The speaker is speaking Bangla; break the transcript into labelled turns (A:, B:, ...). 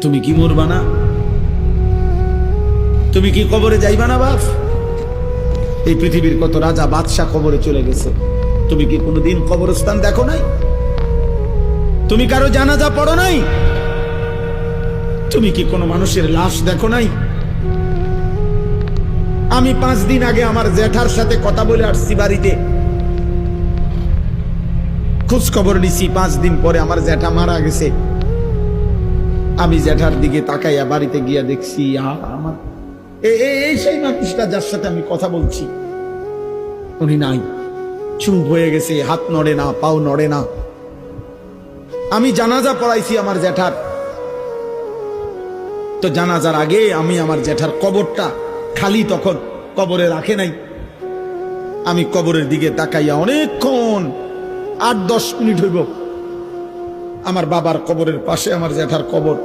A: তুমি কি মরবা না? তুমি কি কবরে যাইবা না বাপ? এই পৃথিবীর কত রাজা বাদশাহ কবরে চলে গেছে, তুমি কি কোনোদিন কবরস্থান দেখো নাই? তুমি কারো জানাজা পড়ো নাই? তুমি কি কোনো মানুষের লাশ দেখো নাই? আমি 5 দিন আগে আমার জ্যাঠার সাথে কথা বলে আসছি, বাড়িতে খোঁজ খবর নিছি। 5 দিন পরে আমার জ্যাঠা মারা গেছে। আমি জ্যাঠার দিকে তাকাইয়া বাড়িতে গিয়া দেখছি আমার এই সেই মানুষটা যার সাথে আমি কথা বলছি, উনি নাই, চুপ হয়ে গেছে, হাত নড়ে না, পাও নড়ে না। আমি জানাজা পড়াইছি আমার জ্যাঠার, তো জানাজার আগে আমি আমার জ্যাঠার কবরটা খালি, তখন কবরে রাখে নাই। আমি কবরের দিকে তাকাইয়া অনেকক্ষণ 8-10 মিনিট হইব, আমার বাবার কবরের পাশে আমার জ্যাঠার কবর।